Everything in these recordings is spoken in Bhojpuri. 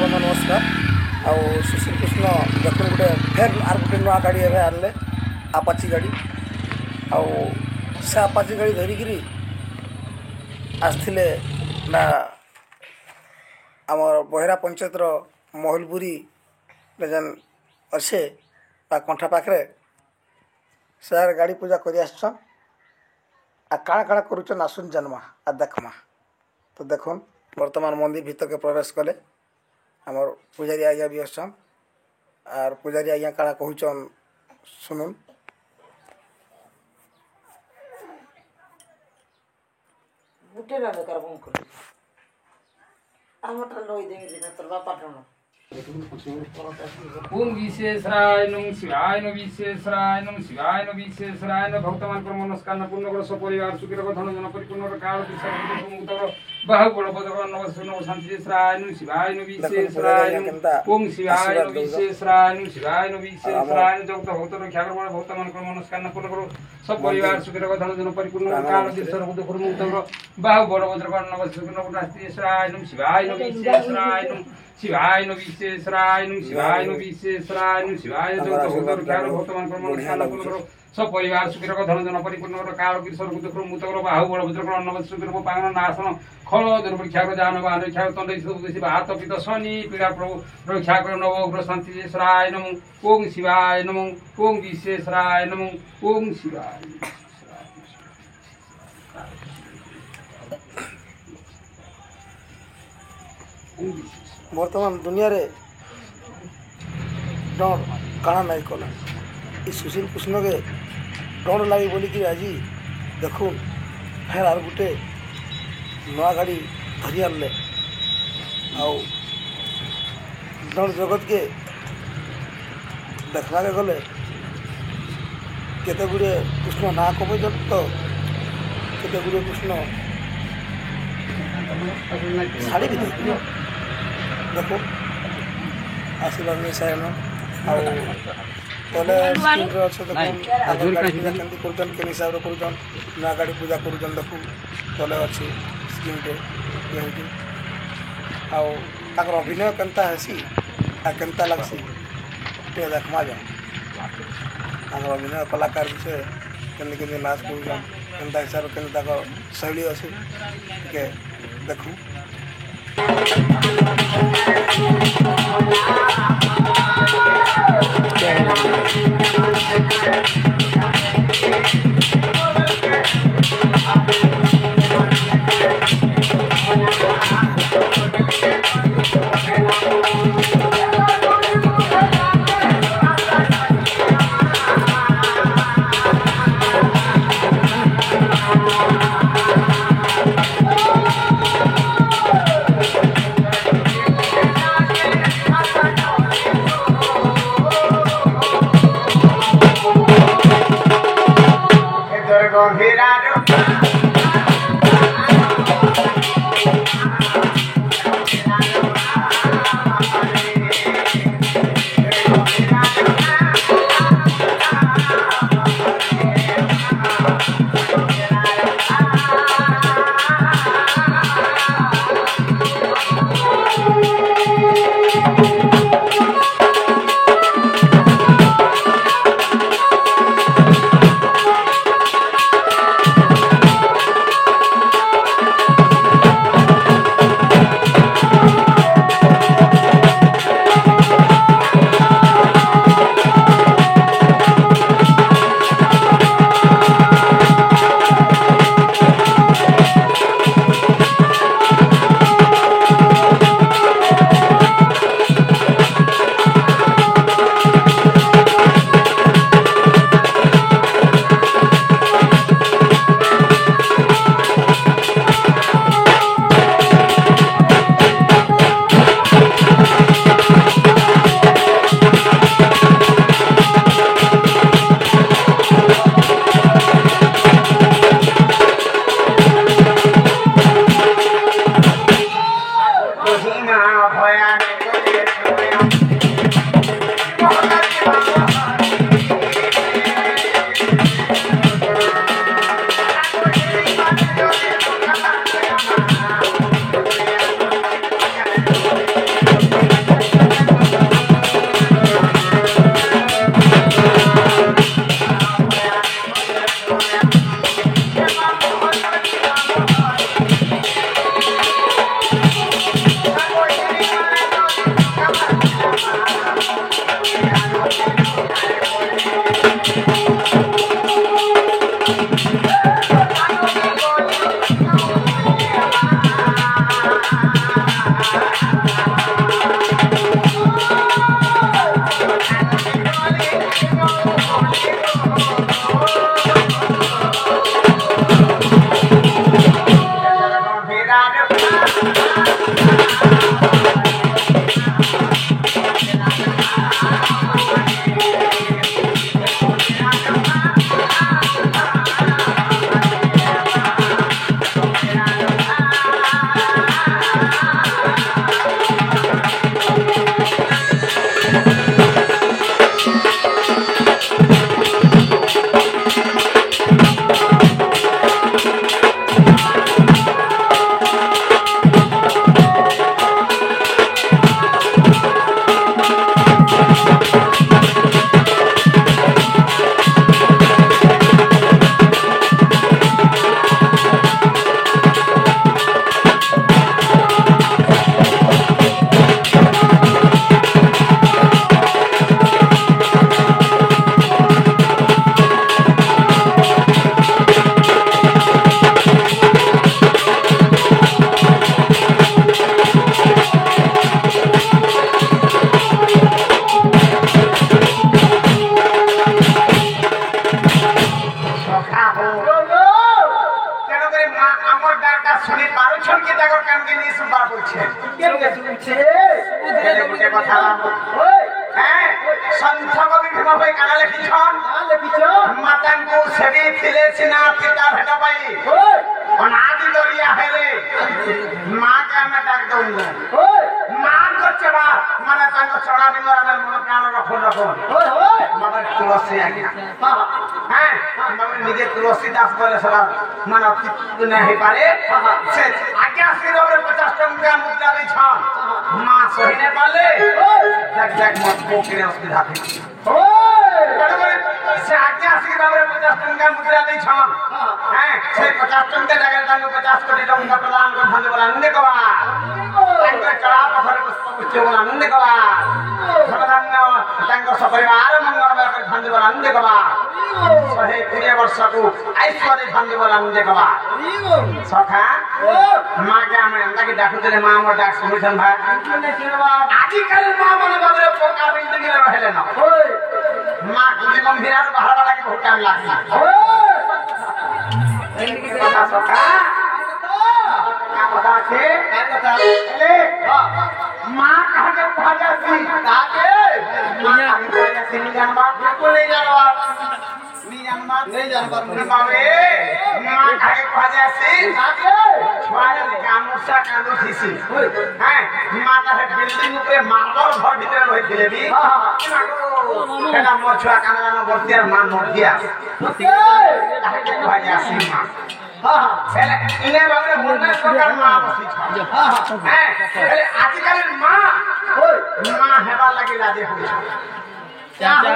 बंधु नमस्कार। आउ सुशील कृष्ण देखो गोटे फेर आर गोटे नुआ गाड़ी एवं आनले आपाची गाड़ी आउ से आपाची गाड़ी धरिकी आसथिले ना आमर बहेरा पंचायतर महलपुरी जेन अच्छे कंठा पाखे से गाड़ी पूजा कर आसन आ काଣା काଣା करुचन आसुन जन्मा आ देखमा। तो देखुन वर्तमान मंदिर भीतर के प्रवेश कले आमर पूजारी आज्ञा भी असन आर पूजारी आज्ञा काଣା कहूचन सुनुन। बुटेरा बेकार बम कर आमटा लोई देंगे दिन तर बापा टनो ओम विशेषराय नम शिवाय नम विशेषराय नम शिवाय नम विशेषराय नम भक्तमान पर मनस्कार न पूर्ण कर सपरिवार सुखी रख धन जन परिपूर्ण काल सर्व मुक्त बाहु बड़ पद नव शांति विशेषराय नम शिवाय नम विशेषराय ओम शिवाय नम विशेषराय नम शिवाय नम विशेषराय जगत भक्त रक्षा कर भक्तमान पर मनस्कार न पूर्ण कर सपरिवार सुखी रख धन जन परिपूर्ण काल सर्व दुख मुक्त बाहु बड़ पद नव विशेषराय नम शिवाय नम विशेषराय नम शिवाय नो विशेषराय नु शिवाय नो विशेषराय नु शिवाय जगत भक्त रक्षा भक्तमान पर मनस्कार न पूर्ण कर सब परिवार सुखी रख धन जन परिपूर्ण कर काल किशोर दुख मुक्त कर बाहु बड़ भद्र कर अन्न सुखी रख पावन नाशन खल दुर्भिक्षा कर जान बान रक्षा तंडे सब हाथ पित शनि पीड़ा प्रभु रक्षा कर नव उग्र शांति विशेषराय नमो ओम शिवाय नमो ओम विशेषराय नमो ओम शिवाय। वर्तमान दुनिया रे डर काଣା नहीं कला ई सुशील कृष्ण के डर लगे बोलिकी आज देखुन फेर आर गोटे नुआ गाड़ी धरी आनले आउ डर जगत के देखला के गले केते गुड़े कृष्ण ना कमे तो केते गुड़े कृष्ण शाड़ी भी देखो आशीर्वाद में सायन आउ तले स्क्रीन रे अच्छे देखो गाड़ी पूजा केंती करजन के हिसाब रे करजन ना गाड़ी पूजा करजन देखो तले अच्छे स्क्रीन रे यही आउ ताकर अभिनय केनता हेसी आ केनता लागसी ते देखमा जा ताकर अभिनय कलाकार से केन केन नाच करजन केनता हिसाब रे केनता ताकर शैली अछि के देखो। ହେଲେ ଗୋଟେ କଥା ସନ୍ଥ କବି ଭୀମ ଭାଇ କାଣା ଲେଖିଛନ୍ ମାତାଙ୍କୁ ସେବି ଥିଲେ ସିନା ପିତା ଭେଟ ପାଇ ଅନାଦି ଦରିଆ ହେଲେ ମାକେ ଆମେ ଡାକ ଦଉଁ ମାଙ୍କ ଚଢା ମାନେ ତାଙ୍କ ଚଢା ଦିନରେ ଆମେ ମନ ପ୍ରାଣ ରଖୁଁ ମାନେ ତୁଳସୀ ଆଜ୍ଞା ମାନେ ନିଜେ ତୁଳସୀ ଦାସ ବୋଲେ ସେଟା ମାନେ ଅତି ନାଇଁ ହେଇପାରେ ସେ ଆଜ୍ଞା ଶ୍ରୀରରେ 50 ଟଙ୍କା ମୁଦ୍ରା ଦେଇଛନ୍ ମା ସହି ନାଇଁ ପାରିଲେ ଯାକ ମତ ପୋକିରେ ଅସୁବିଧା ସେ ଆଜ୍ଞା ଶ୍ରୀରରେ 50 ଟଙ୍କା ମୁଦ୍ରା ଦେଇଛନ୍ ସେ 50 ଟଙ୍କା ଜାଗାରେ ତାଙ୍କୁ 50 କୋଟି ଟଙ୍କା ପ୍ରଦାନ କରିଥାନ୍ତି ବୋଲା ନୁହେଁ କବା ତାଙ୍କ ଚଳା ପଥରେ ପୁଷ୍ପ ବୋଲା ନୁହେଁ କବା ତାଙ୍କ ସପରିବାର ମଙ୍ଗଳମୟ କରିଥାନ୍ତି ବୋଲା ନୁହେଁ କବା 120 ବର୍ଷକୁ ଆୟୁଷ ଦେଇଥାନ୍ତି ବୋଲା ନୁହେଁ କବା ସଖା ମାକେ ଆମେ ଏନ୍ତାକି ଡାକୁଥିଲେ ମା ଆମର ଡାକ ଶୁଣିଛନ୍ ଭାଇ ଆଜିକାଲି ମା ମାନେ ବାବରେ ପକା ବିଲ୍ଡିଂରେ ରହିଲେ ନା ମା ଗୁଲି ଗମ୍ଭୀରାରୁ ବାହାରବା ଲାଗି ବହୁତ ଟାଇମ୍ ଲାଗିଲା ସଖା କଥା ଅଛି ହେଲେ ମା କାହାକେ କୁହାଯାସି ତାକେ ମା କାହାକେ କୁହାଯାସି ନି ଜାନବା ବିଲକୁଲ नहीं जानवा नहीं जानवा बाबे मା କାହାକେ କୁହାଯାସି ତାକେ ଛୁଆରେ କାମୁସା କାନ୍ଦୁ ଥିସି ମା ତାहे बिल्डिंग ଉପରେ ମାର୍ବଲ ଘର ଭିତରେ ରହିଥିଲେ ବି ସେଟା ମୋ ଛୁଆ କାନ୍ଦନ ବର୍ତିଆ ମା ନଦିଆ କାହାକେ କୁହାଯାସି ମା ହେଲେ ଇନେ ବାବରେ ମୁନେ ପ୍ରକାର ମା ବସିଛ ହେଲେ ଆଜିକାଲି ମା ହେବା ଲାଗି ରାଜି ହଉଛ ଚାହା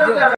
ଦିଅ